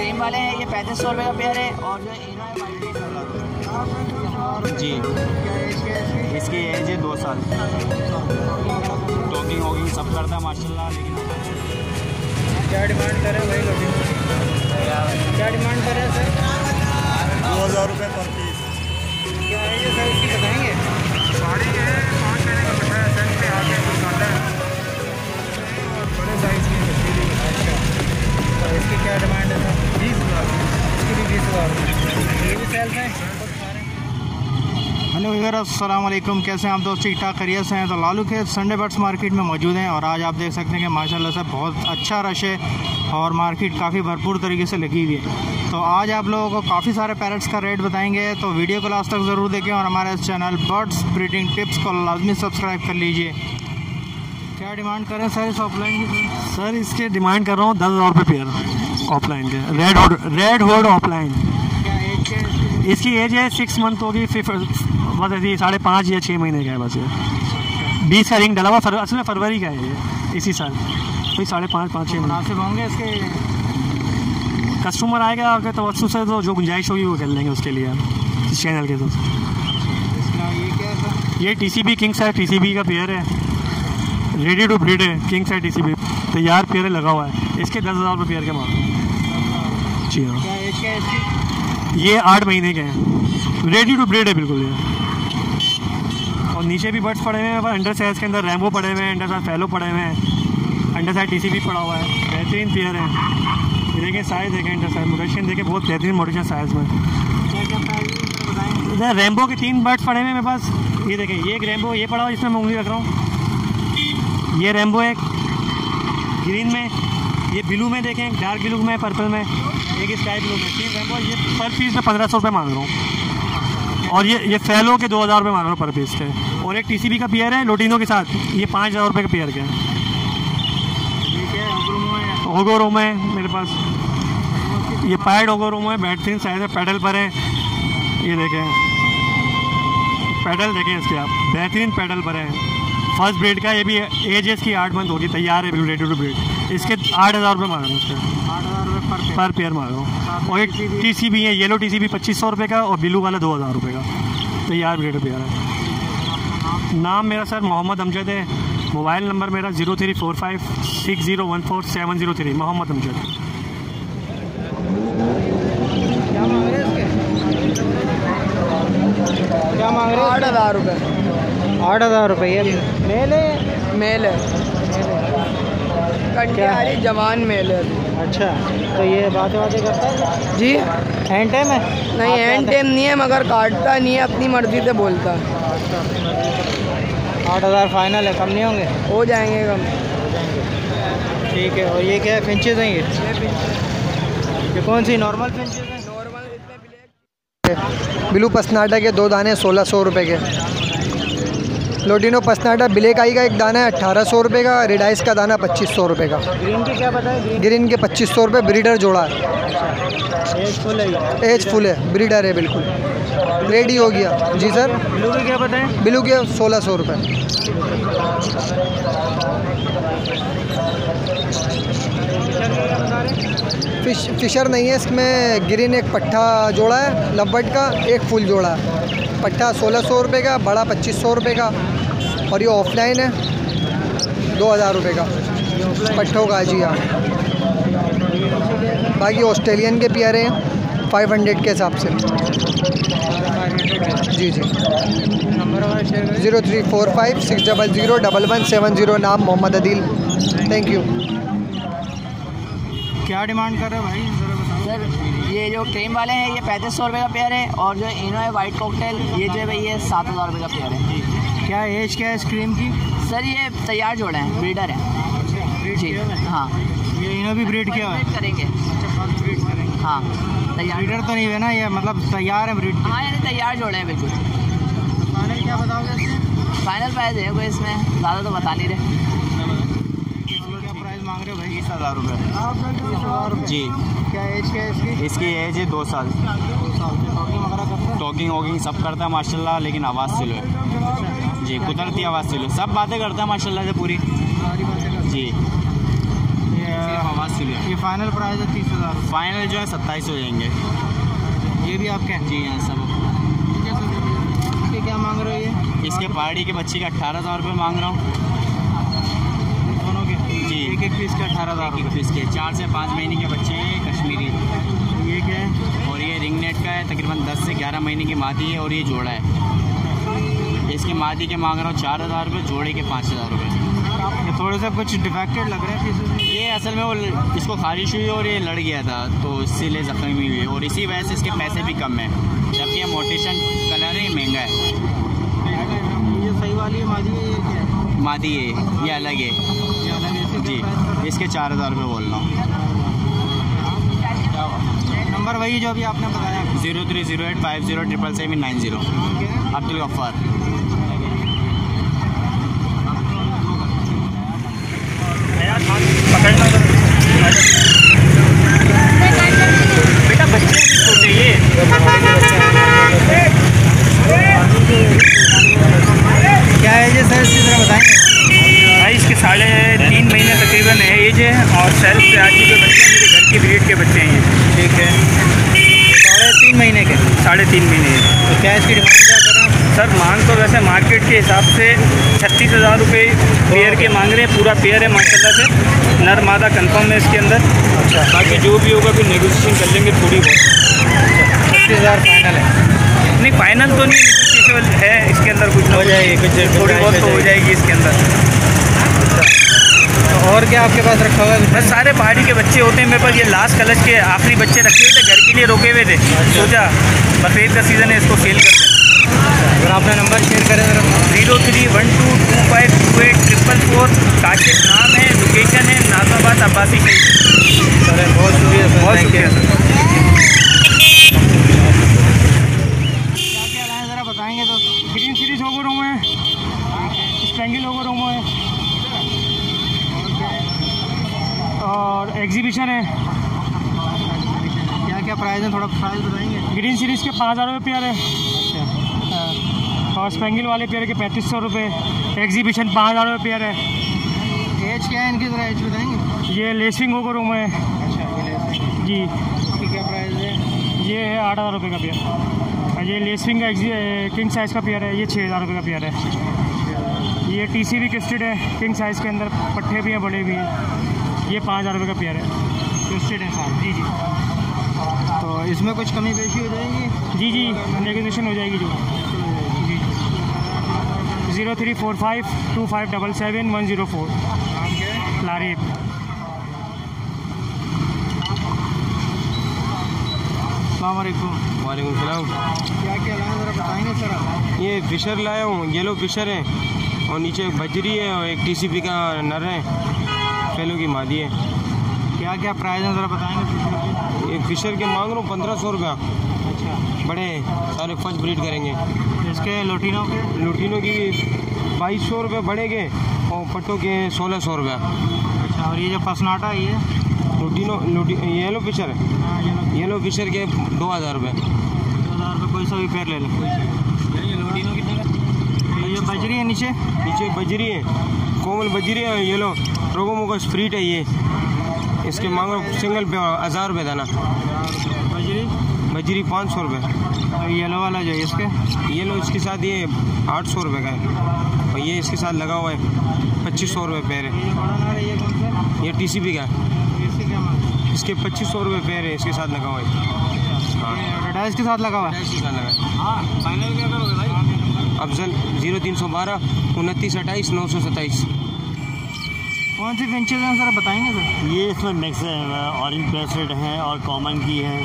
Cream वाले हैं ये 3500 रुपये का पेयर है, और जो इनो है जी इसकी एज है 2 साल। टॉकिंग वॉकिंग सब करता है माशाल्लाह। लेकिन क्या डिमांड करें वही लोग, क्या डिमांड करें सर? 2000 रुपये पर पीस। क्या है ये सर, इसकी बताएंगे? साड़ी है 5 महीने का बच्चा है, सेंट पे आके दुकान है और बड़े साइज़ की तस्वीरें। अच्छा, तो इसकी क्या डिमांड है सर? 20,000। इसकी भी 20,000। ये भी सेल्स हैं? हेलो व्यूअर्स, अस्सलाम वालेकुम। कैसे हैं आप दोस्त? ठीक ठाक खैरियत से हैं? तो लालू खेत संडे बर्ड्स मार्केट में मौजूद हैं और आज आप देख सकते हैं कि माशाल्लाह से बहुत अच्छा रश है और मार्केट काफ़ी भरपूर तरीके से लगी हुई है। तो आज आप लोगों को काफ़ी सारे पैरट्स का रेट बताएंगे, तो वीडियो को लास्ट तक ज़रूर देखें और हमारे चैनल बर्ड्स ब्रीडिंग टिप्स को लाजमी सब्सक्राइब कर लीजिए। क्या डिमांड करें सर इस ऑफलाइन की? सर इसके डिमांड कर रहा हूँ 10,000 रुपये पेयर ऑफलाइन के। रेड होड ऑफलाइन। क्या एज क्या है? इसकी एज है 6 मंथ होगी, बस ऐसी 5.5 या 6 महीने का है बस। ये 20 का रिंग डला हुआ, असल में फरवरी का है ये, इसी साल कोई 5.5-6 महीने। मुनासिब होंगे इसके? कस्टमर आएगा आगे तो वस्तु से तो जो गुंजाइश होगी वो कर लेंगे उसके लिए इस चैनल के। तो ये क्या है सर? ये TCB किंग साइज TCB का पेयर है, रेडी टू ब्रीड है। किंग साइज TCB तैयार पेयर लगा हुआ है। इसके 10,000 रुपये पेयर के मांग। जी हाँ, क्या एज क्या है इसकी? ये 8 महीने के हैं, रेडी टू ब्रीड है बिल्कुल ये। और नीचे भी बर्ड्स पड़े हुए हैं, अंडर साइज के अंदर रैम्बो पड़े हुए हैं, अंडर साइज फैलो पड़े हुए हैं, अंडर साइज TCB पड़ा हुआ है। बेहतरीन पेयर है। ये देखें साइज़ देखें, अंडर साइज मोटेशन देखें, बहुत बेहतरीन मोटेशन साइज़ में। क्या क्या प्राइस बताएंगे? इधर रैम्बो के 3 बर्ड्स पड़े हुए हैं मेरे पास। ये देखें, ये एक रैम्बो ये पड़ा हुआ जिसमें मैं उंगली रख रहा हूँ। ये रैम्बो है ग्रीन में, ये ब्लू में देखें, डार्क ब्लू में, पर्पल में, एक स्काई ब्लू में। 3 रैम्बो। ये पर पीस में 1500 रुपये मांग रहा हूँ। और ये फैलो के 2000 रुपये मांग रहा हूँ पर पीस के। और एक TCB का पेयर है लोटिनो के साथ, ये 5000 रुपये का पेयर के। ये क्या है? ओगोरोमो है मेरे पास, ये पैड ओगोरोमो है, बेहतरीन साइज़ है, पैडल पर है। ये देखें पैडल देखें इसके, आप बेहतरीन पैडल पर है, फर्स्ट ब्रीड का। ये भी एज इसकी 8 मंथ होगी, तैयार है बिल्कुल रेडी टू ब्रीड। इसके 8000 रुपये मांग रहा हूँ उसके, 8,000 रुपये पर पेयर मांग रहा हूँ। और एक TCB है येलो TCB 2500 रुपये का, और ब्लू वाला 2000 रुपये का, तैयार ब्रीड पेयर है। नाम मेरा सर मोहम्मद अमजद है। मोबाइल नंबर मेरा 03456014 मोहम्मद अमजद। क्या मांग रहे हैं इसके? क्या मांग रहे हैं? 8,000 रुपये। 8,000 रुपये। ये मेल है? मेल है, कटियारी जवान मेल है। अच्छा, तो ये बातें करता है जी एंड टाइम है? नहीं, एंड टाइम नहीं है, मगर काटता नहीं है, अपनी मर्जी से बोलता है। 8,000 फाइनल है, कम नहीं होंगे? हो जाएंगे कम। ठीक है। और ये क्या है, फिंचेस हैं ये कौन सी नॉर्मल फिंचेस हैं? ब्लू पसनाटा के 2 दाने 1600 रुपये के। लोटिनो पसनाटा ब्लैक आई का एक दाना है 1800 रुपये का। रेडाइस का दाना 2500 रुपये का। ग्रीन के क्या बताए? ग्रीन के 2500 रुपये। ब्रीडर जोड़ा है, एज फुल है? एज फुल है, ब्रीडर है बिल्कुल, रेडी हो गया। जी सर। ब्लू के क्या बताएं? ब्लू के 1600 रुपये। फिशर नहीं है इसमें। ग्रीन एक पट्ठा जोड़ा है लवबर्ड का, एक फुल जोड़ा है। पट्ठा 1600 रुपये का, बड़ा 2500 रुपये का। और ये ऑफलाइन है 2000 रुपये का पट्ठों का। जी हाँ। बाकी ऑस्ट्रेलियन के प्यारे हैं 500 के हिसाब से। जी जी। 0345600117 नाम मोहम्मद अदील। Thank you. क्या डिमांड कर रहे हो भाई? सर ये जो क्रीम वाले हैं ये 3500 रुपये का पेयर है, और जो इनो है वाइट कॉकटेल ये जो है भाई ये 7,000 रुपये का पेयर है। क्या एज क्या है इस क्रीम की? सर ये तैयार जोड़े हैं, ब्रीडर है जी। हाँ, ये इनो भी ब्रीड किया है? ब्रीड करेंगे। हाँ तैयार। ब्रीडर तो नहीं है ना ये, मतलब तैयार है ब्रीड? हाँ यानी तैयार जोड़े हैं बिल्कुल। फाइनल क्या बताओगे इसके? फाइनल प्राइस है कोई इसमें ज़्यादा तो बता नहीं रहे। क्या प्राइस मांग रहे हो भाई? 20,000 रुपये जी। क्या एज क्या है इसकी? इसकी एज है 2 साल। 2 साल। टॉकिंग वगैरह करता है? टॉकिंग वॉकिंग सब करता है माशाल्लाह, लेकिन आवाज़ स्लो है जी, कुदरती आवाज़ स्लो। सब बातें करता है माशाल्लाह से पूरी सारी बातें करता है। जी, ये आवाज़ सिलो है। ये फाइनल प्राइस है 30,000। फाइनल जो है 27 हो जाएंगे। ये भी आपके हैं? जी हाँ सब। ये क्या मांग रहे हो ये? इसके पहाड़ी के बच्चे का 18,000 रुपये मांग रहा हूँ। दोनों के? जी एक एक पीस के 18,000 एक पीस के 4 से 5 महीने के बच्चे हैं कश्मीरी। ये क्या है? और ये रिंग नेट का है, तकरीबन 10 से 11 महीने की मादी है और ये जोड़ा है। इसके मादी के मांग रहा हूँ 4,000 रुपये, जोड़े के 5,000 रुपये। ये थोड़े से कुछ डिफेक्टेड लग रहे हैं पीसेस। ये असल में वो इसको खारिश हुई और ये लड़ गया था तो इसीलिए ज़ख्मी हुई है और इसी वजह से इसके पैसे भी कम हैं, जबकि ये मोटेशन कलर है, महंगा है। ये सही वाली है मादी है? ये क्या है? मादी है, ये अलग है। ये अलग है जी, इसके 4,000 रुपये बोल रहा हूँ। नंबर वही जो अभी आपने बताया? 0308 507790। अब्दुल गफ्फार। पकड़ना बेटा, बच्चे भी छोटे ये। क्या है ये सर, इसी तरह बताएंगे? भाई इसके 3.5 महीने तकरीबन है एज है और सेल्फ से आज के बच्चे हैं, मेरे घर की ब्रीड के बच्चे हैं ये। ठीक है, 3.5 महीने के? 3.5 महीने। तो क्या इसकी डिमांड क्या कर रहे हैं? सर मांग तो वैसे मार्केट के हिसाब से 36,000 रुपये पेयर के मांग रहे हैं। पूरा पेयर है माशाल्लाह से, नर मादा कंफर्म है इसके अंदर। अच्छा, बाकी जो भी होगा फिर नेगोशिएशन कर लेंगे थोड़ी बहुत। 36,000 फाइनल है? नहीं फाइनल तो नहीं, नेगोशिएबल है इसके अंदर, कुछ हो जाएगी, कुछ थोड़ी बहुत तो हो जाएगी इसके अंदर। तो और क्या आपके पास रखा हुआ है? बस सारे पहाड़ी के बच्चे होते हैं मेरे पास। ये लास्ट कलश के आखिरी बच्चे रखे हुए थे, घर के लिए रोके हुए थे। सोचा बकरीद का सीज़न है, इसको सेल कर दें। अगर आपने नंबर शेयर करें जरा। 0312252844। काशिफ नाम है, लोकेशन है नाज़ाबाद अब्बासी शहीद। सर बहुत शुक्रिया सर, बहुत शुक्रिया सर। क्या क्या लाए ज़रा बताएंगे तो? ग्रीन सीरीज होगो रूम है, स्पेंगल होगो रूम है और एग्जीबिशन है। क्या क्या प्राइस है, थोड़ा प्राइस बताएंगे? ग्रीन सीरीज़ के 5,000 रुपये पेयर है। और स्पेंगल वाले पेयर के 3,500 रुपये। एग्जीबिशन 5,000 रुपये पेयर है। एज क्या है इनकी, ज़रा एज बताएंगे? ये लेसिंग होगो रूम है। अच्छा, ये जी, इसकी क्या प्राइस है? ये है 8,000 रुपये का पेयर। और ये लेसिंग का किंग साइज़ का पेयर है, ये 6,000 रुपये का पेयर है। ये टीसी भी किस्टेड है, किंग साइज़ के अंदर पट्टे भी हैं, बड़े भी हैं। ये 5,000 रुपये का पेयर है। ट्विस्टेड है साथ? जी जी। तो इसमें कुछ कमी पेशी हो जाएगी? जी जी, नेगोशिएशन हो जाएगी जो। 0345 2577 104। नाम क्या है? लारीब। अस्सलाम वालेकुम। वालेकुम सलाम। क्या क्या लाए ज़रा बताएंगे सर आप? ये फिशर लाया हूँ, येलो फिशर है और नीचे एक बजरी है और एक टीसीपी का नर है, फेलो की मादी है। क्या क्या प्राइस है ज़रा बताएंगे? ये फिशर के मांग रहा हूँ 1,500 रुपया। अच्छा, बड़े सारे फर्स्ट ब्रीड करेंगे। इसके लोटिनों के? लुटीनों की 2,200 रुपये बड़े के और पट्टों के 1,600 रुपया। अच्छा, और ये जो फसनाटा है ये? येलो फिशर है, हाँ, येलो फिशर के 2,000 रुपये। 2,000 रुपये कोई सा भी पेड़ ले लो। ये बजरी है नीचे? नीचे बजरी है, कोमल बजरी है, येलो रोगोमोको स्प्रीट है ये। इसके मांगो सिंगल पे 1,000 रुपये दाना। बजरी? बजरी 500 रुपये। और येलो वाला जो है इसके? येलो इसके साथ ये 800 रुपये का है और ये इसके साथ लगा हुआ है 2,500 रुपये पैर है। ये बड़ा नार है, ये कौन सा? ये टीसीपी का है, इसके क्या मांग? इसके 2,500 रुपये पैर है, इसके साथ लगा हुआ है। हाँ, एडवर्टाइज के साथ लगा हुआ है? इसके साथ लगा है। फाइनल क्या करोगे भाई? अफजल 0312 29 28 927। कौन सी फिंचेज हैं सर बताएंगे सर? ये इसमें मिक्स है, ऑरेंज ब्रेसलेट हैं और कॉमन की है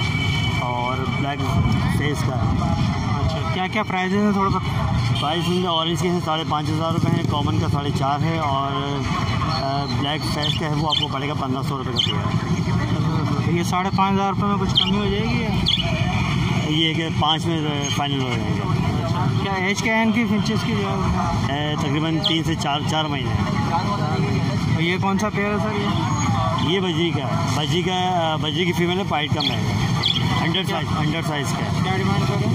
और ब्लैक फेस का है। अच्छा, क्या क्या प्राइस है थोड़ा सा? प्राइस इनका ऑरेंज के है 5,500 रुपये है, कॉमन का 4,500 है और ब्लैक फेस का है वो आपको पड़ेगा 1,500 रुपये का पेयर। ये 5,500 रुपये में कुछ कमी हो जाएगी या? ये कि 5 में फाइनल हो जाएगा। क्या एज क्या है इनकी फिंचेस की? तकरीबन 3 से 4 महीने। ये कौन सा पेयर है सर? ये बजरी की फीमेल है, पाइट कम रहेगा, अंडर साइज का है। क्या डिमांड कर रहे हैं?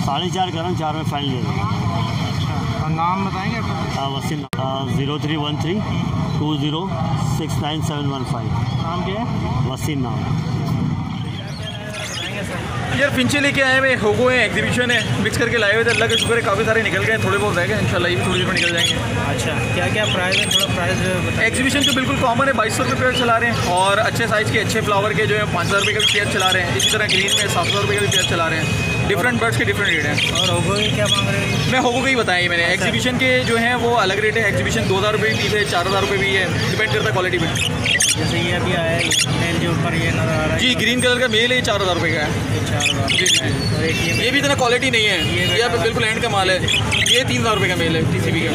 4.5 करूँ, 4 में फाइनल दे दूँगा। और नाम बताएंगे आपका? वसीम 0313 20 69715। नाम क्या है? वसीम नाम। यार फिंचे लेके आए हुए होगो है, एग्जीबिशन है, मिक्स करके लाए हुए थे। अल्लाह का शुक्र है काफ़ी सारे निकल गए, थोड़े बहुत रह गए, इंशाल्लाह ये भी थोड़ी देर में निकल जाएंगे। अच्छा, क्या क्या प्राइस है? थोड़ा प्राइस बताइए। एग्जीबिशन तो बिल्कुल कॉमन है, 2200 रुपये पेयर चला रहे हैं, और अच्छे साइज़ के अच्छे फ्लावर के जो है 5000 रुपये का भी पेयर चला रहे हैं। इसी तरह ग्रीन में 7000 रुपये का भी पेयर चला रहे हैं। डिफरेंट बर्ड्स के डिफरेंट रेट हैं। और होगो के क्या मांग रहे हैं? मैं होगो का ही बताया मैंने। एग्जीबिशन के जो हैं वो अलग रेट है। एग्जीबिशन 2000 रुपये भी है, 4000 रुपये भी है, डिपेंड करता है क्वालिटी पे। जैसे ये अभी आया है मेल जो ऊपर ये नज़र आ रहा है, जी ग्रीन कलर का मेल है, 4000 रुपये का है। 4000। जी जी। और एक ये भी इतना क्वालिटी नहीं है, ये बिल्कुल एंड का माल है। ये 3000 रुपये का मेल है, TCB का।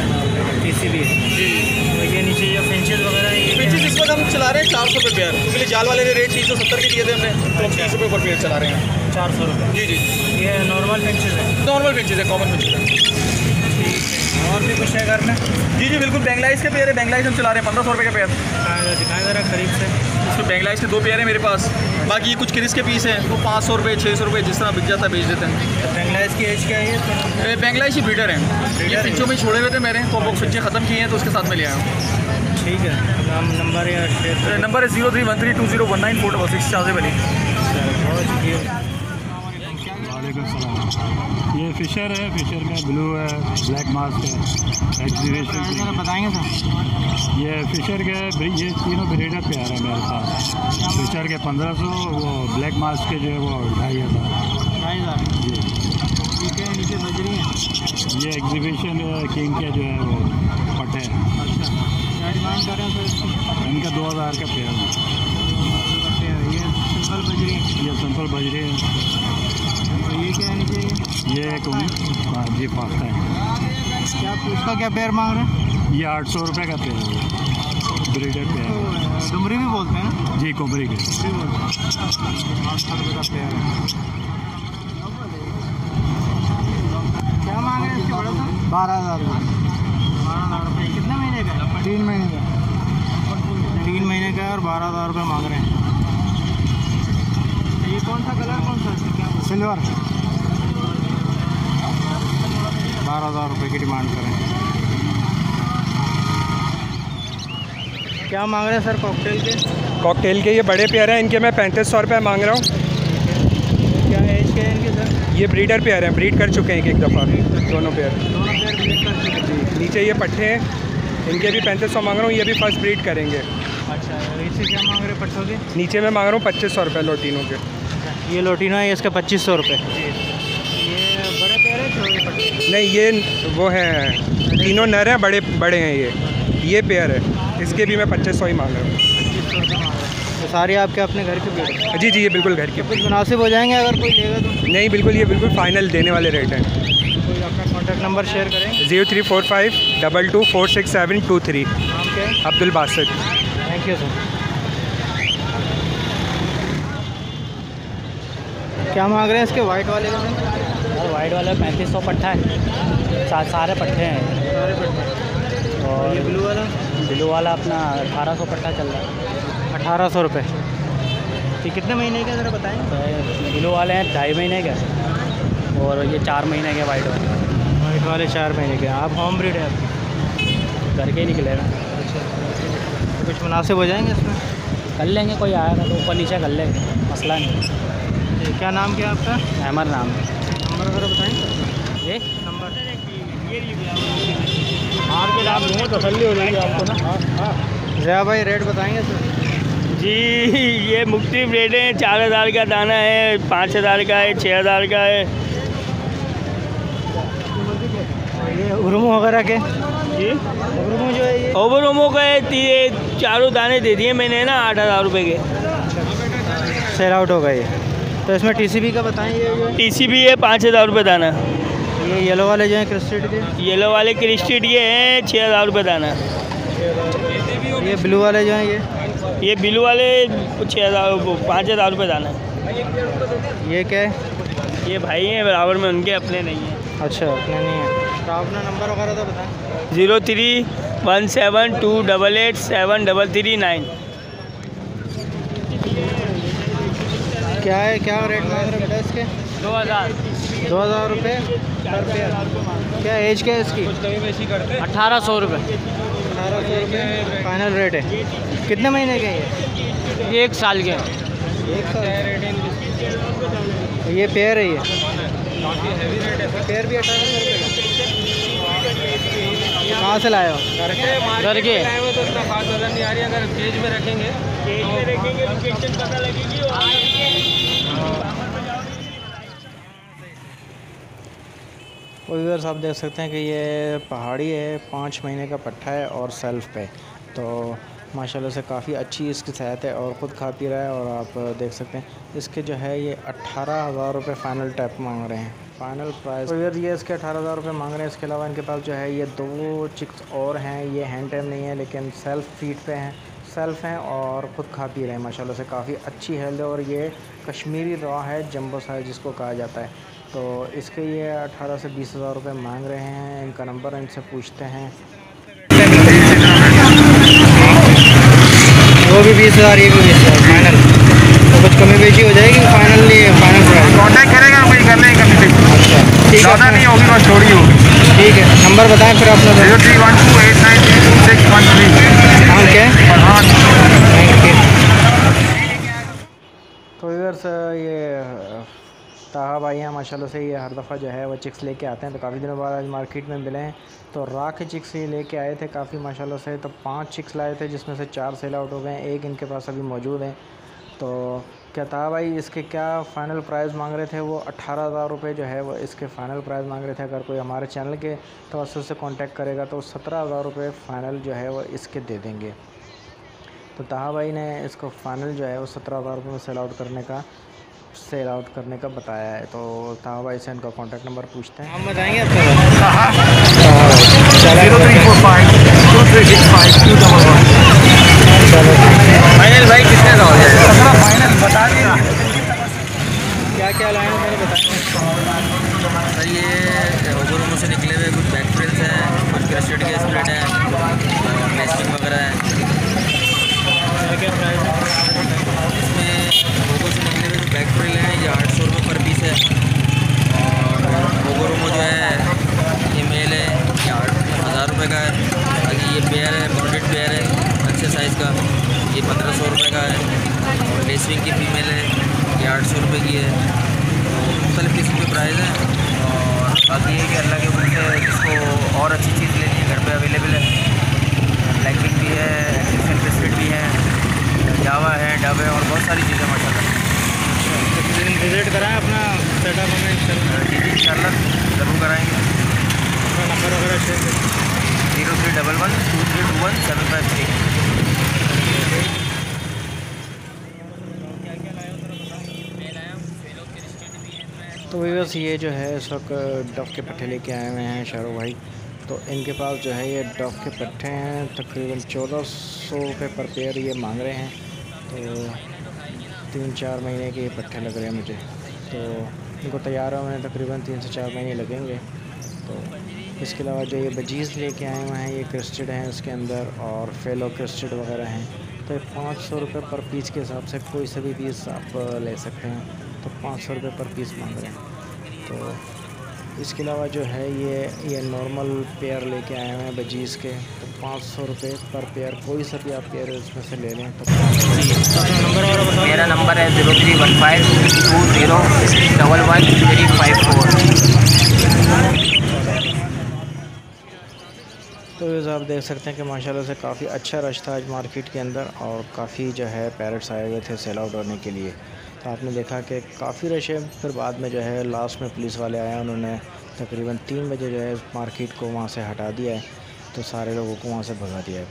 TCB है जी। तो ये नीचे जो फिंचेस वगैरह है, फिंचेस इस वक्त हम चला रहे हैं 400 रुपये पेयर। पहले जाल वाले ने रेट 370 के दिए थे हमने, तो हम 30 रुपये पर पेयर चला रहे हैं। 400 रुपये। जी जी। ये नॉर्मल फिंचेस है? नॉर्मल फिंचेस है, कॉमन फिंचेस है। और भी कुछ है घर में? जी जी बिल्कुल। बैंगलाइज के पेयर है, बैंगलाइज हम चला रहे हैं 1500 रुपये का पेयर। दिखाएं ज़रा करीब से। इसमें बैंगलाइज के 2 पेयर हैं मेरे पास। बाकी ये कुछ क्रिस के पीस हैं, वो 500 रुपये 600 रुपये जिस तरह बिक जाता है बेच देते हैं। तो बेंगलाइज की एज क्या है ये? बैंगलाइज ही ब्रीडर हैं। ये फिंचों में छोड़े हुए थे मेरे, तो वो फिंचे ख़त्म किए हैं तो उसके साथ में ले आया हूँ। ठीक है, नाम नंबर या शेयर? नंबर है 03132019 शाहज़ेब अली। बहुत शुक्रिया। ये फिशर है, फिशर में ब्लू है, ब्लैक मास्क है, एग्जीबिशन बताएंगे सर? ये फिशर के ये तीनों ब्रीडर पे आ रहा है मेरे पास। फिशर के 1500, वो ब्लैक मास्क के जो है वो 2500। 2500 जी। ठीक है। नीचे बजरी है। ये एग्जीबिशन किंग के जो है वो पटे हैं। अच्छा, क्या डिमांड कर रहे हैं सर इसकी? इनका 2000 का पेयर है। ये सिंपल बजरी है? ये सिंपल बजरी है। ये क्या है नीचे? ये एक जी पास्ता है। क्या इसका क्या पेयर मांग रहे हैं? ये 800 रुपये का पेयर है, ब्रीडर पेयर है। डुमरी भी बोलते हैं ना? जी कोबरी के। 800 रुपये का पेयर है। क्या मांग रहे हैं इसके बड़े सर? 12,000 रुपये। 12,000 रुपये। कितने महीने का? 3 महीने का। 3 महीने का है और 12,000 रुपये मांग रहे हैं। ये कौन सा कलर, कौन सा? सिल्वर। 12,000 रुपये की डिमांड करें। क्या मांग रहे हैं सर कॉकटेल के? कॉकटेल के ये बड़े पेयर हैं, इनके मैं 3500 रुपये मांग रहा हूँ। क्या एज के हैं इनके सर? ये ब्रीडर पेयर हैं, ब्रीड कर चुके हैं एक दफ़ा दोनों पेयर। दोनों पेयर ब्रीड कर चुके हैं? नीचे ये पट्टे हैं, इनके भी 3500 मांग रहा हूँ, ये भी फर्स्ट ब्रीड करेंगे। अच्छा, इसे क्या मांग रहे हैं पट्टों के? नीचे मैं मांग रहा हूँ 2500 रुपये लोटिनों के। ये लोटिनो है, इसका 2500 रुपये। ये बड़े पेयर है, छोटे पट्टे? नहीं, ये वो हैं, तीनों नर हैं, बड़े बड़े हैं ये पेयर है, इसके भी मैं 2500 ही मांग रहा हूँ। 2500 रुपये मांग रहे हैं। तो सारे आपके अपने घर के पेड़? जी जी, ये बिल्कुल घर के। कुछ मुनासिब हो जाएंगे अगर कोई लेगा तो? नहीं, बिल्कुल ये बिल्कुल फ़ाइनल देने वाले रेट हैं। कोई अपना कॉन्टैक्ट नंबर शेयर करेंगे? 0345224723। नाम क्या है? Abdul Basit. Thank you sir. क्या मांग रहे हैं इसके वाइट वाले का? और वाइट वाला 3500 पट्टा है, सारे पट्टे हैं। सारे पट्टे। और ये ब्लू वाला अपना 1800 पट्टा चल रहा है। 1800 रुपये। ये कितने महीने का ज़रा बताएं? तो ब्लू वाले हैं 2.5 महीने के, और ये 4 महीने के वाइट वाले 4 महीने के। आप होम ब्रीड है आपकी? घर के ही निकलेगा। अच्छा, तो कुछ मुनासिब हो जाएंगे इसमें? कर लेंगे, कोई आएगा तो ऊपर नीचे कर लेंगे, मसला नहीं। क्या नाम क्या आपका? अहमद नाम है। नंबर वगैरह बताएँ? ये नंबर मार्केट आप लेंगे तो तसल्ली हो जाएगी आपको ना। हाँ जया भाई, रेट बताएंगे सर? जी ये मुख्तलिफ रेट हैं। 4000 का दाना है, 5000 का है, 6000 का है। ये उरुमो वगैरह के? जी उरुमो जो है ये ओवरोमो का है, चारों दाने दे दिए मैंने ना 8000 रुपये के। सेल आउट होगा ये। तो इसमें TCB का बताएं? ये TCB है 5000 रुपये दाना। ये येलो वाले जो हैं क्रिस्टेड के? येलो वाले क्रिस्टेड ये हैं 6000 रुपये दाना। ये ब्लू वाले जो हैं ये ब्लू वाले 5000 रुपये दाना। ये क्या है? ये भाई हैं बराबर में, उनके अपने नहीं हैं। अच्छा, अपने नहीं है। तो अपना नंबर वगैरह तो बताएं? 0317288739। क्या है, क्या रेट मांग रहे बेटा इसके? 2000 रुपये पर पेयर। क्या एज क्या है इसकी? 1800 रुपये। 1800 रुपये फाइनल रेट है। कितने महीने के ये 1 साल के। 1 साल। ये पेयर है, ये पेयर भी 1800 रुपये का। कहाँ से लाए हो? घर के। तो इतना खास नजर नहीं आ रही, अगर केज में रखेंगे लोकेशन पता लगेगी। और व्यूअर्स आप देख सकते हैं कि ये पहाड़ी है, 5 महीने का पट्ठा है और सेल्फ पे, तो माशाल्लाह से काफ़ी अच्छी इसकी सेहत है और ख़ुद खा पी रहा है। और आप देख सकते हैं इसके जो है ये 18,000 रुपये फ़ाइनल टैप मांग रहे हैं, फ़ाइनल प्राइस। तो ये इसके 18,000 रुपये मांग रहे हैं। इसके अलावा इनके पास जो है ये 2 चिक्स और हैं, ये हैंड टैम नहीं है लेकिन सेल्फ फीड पे हैं, सेल्फ हैं और ख़ुद खा पी रहे हैं माशाल्लाह से। काफ़ी अच्छी हेल्थ है और ये कश्मीरी रॉ है, जंबो साइज़ जिसको कहा जाता है। तो इसके ये 18 से 20,000 रुपये मांग रहे हैं। इनका नंबर इनसे पूछते हैं। वो भी 20,000, ये भी 20,000 फाइनल। तो कुछ कमी बेची हो जाएगी फाइनल प्राइस। कॉन्टैक्ट करेगा कोई करने की कमी बेची। अच्छा ठीक है, ज़्यादा नहीं होगी बस थोड़ी होगी। ठीक है, नंबर बताएं फिर अपना। 0312892613। हाँ क्या? Thank you. तो व्यूअर्स ये ताहा भाई हैं माशाल्लाह से, ये हर दफ़ा जो है वो चिक्स लेके आते हैं। तो काफ़ी दिनों बाद आज मार्केट में मिले हैं, तो रा के चिक्स ये लेके आए थे काफ़ी माशाल्लाह से। तो 5 चिक्स लाए थे जिसमें से 4 सेल आउट हो गए, एक इनके पास अभी मौजूद है। तो क्या ताहा भाई इसके क्या फ़ाइनल प्राइस मांग रहे थे? वो 18,000 रुपये जो है वो इसके फ़ाइनल प्राइस मांग रहे थे। अगर कोई हमारे चैनल के तवस्सुत से कॉन्टैक्ट करेगा तो 17,000 रुपये फ़ाइनल जो है वो इसके दे देंगे। तो ताहा भाई ने इसको फ़ाइनल जो है वो 17,000 रुपये में सेल आउट करने का बताया है। तो ताहा भाई से इनका कॉन्टैक्ट नंबर पूछते हैं। हम बताएंगे आपको। 0345236521। फाइनल भाई कितने का हो जाएगा? फाइनल बता दिया। क्या क्या लाए हैं मैंने बताया सर। ये ओबरोमो से निकले हुए कुछ बैक फ्रिल्स हैं, कुछ क्रस्टेड के स्प्रेड है और मेस्टिंग वगैरह है। क्या प्राइस है इसमें? ओबो से निकले हुए जो बैक फ्रिल हैं ये 800 रुपये पर पीस है। और ओबरोमो जो है ये मेल है, ये 1000 रुपये का है। बाकी ये पेयर है, बॉन्डेड पेयर है अच्छे साइज़ का, ये 1500 रुपये का है। और लेसविंग की फीमेल है, ये 800 रुपये की है। तो मुख्तलिफ़ किस्म के प्राइस हैं। और बाकी ये कि अल्लाह के हुक्म से जिसको और अच्छी चीज़ लेनी है घर पे अवेलेबल है। ब्लैकिंग भी है, एक्सेल बिस्किट भी है, जावा है, डब है और बहुत सारी चीज़ें माशाल्लाह। विज़िट कराएं अपना सेटअप हमें। जी इंशाल्लाह ज़रूर कराएंगे। अपना नंबर वगैरह शेयर करें। 03112321 तो बस ये जो है इस वक्त डफ के पट्टे लेके आए हुए हैं शाहरुख भाई। तो इनके पास जो है ये डफ के पट्टे हैं, तकरीबन 1400 रुपये पर पेयर ये मांग रहे हैं। तो 3-4 महीने के ये पट्टे लग रहे हैं मुझे। तो इनको तैयार होने में तकरीबन 3 से 4 महीने लगेंगे। तो इसके अलावा जो ये बजीज़ लेके आए हुए हैं ये क्रिस्टेड हैं इसके अंदर, और फेलो क्रिस्टेड वगैरह हैं। तो ये 500 रुपये पर पीस के हिसाब से कोई सा भी पीस आप ले सकते हैं। तो 500 रुपये पर पीस मांग रहे हैं। तो इसके अलावा जो है ये नॉर्मल पेयर लेके आए हुए हैं बजीज़ के। तो 500 रुपये पर पेयर, कोई सा भी आप पेयर इसमें से ले लें। तो मेरा नंबर है 031520111354। तो ये आप देख सकते हैं कि माशाल्लाह से काफ़ी अच्छा रश था आज मार्केट के अंदर, और काफ़ी जो है पैरेट्स आए हुए थे सेल आउट होने के लिए। तो आपने देखा कि काफ़ी रश है। फिर बाद में जो है लास्ट में पुलिस वाले आए, उन्होंने तकरीबन 3 बजे जो है मार्केट को वहाँ से हटा दिया है। तो सारे लोगों को वहाँ से भगा दिया है।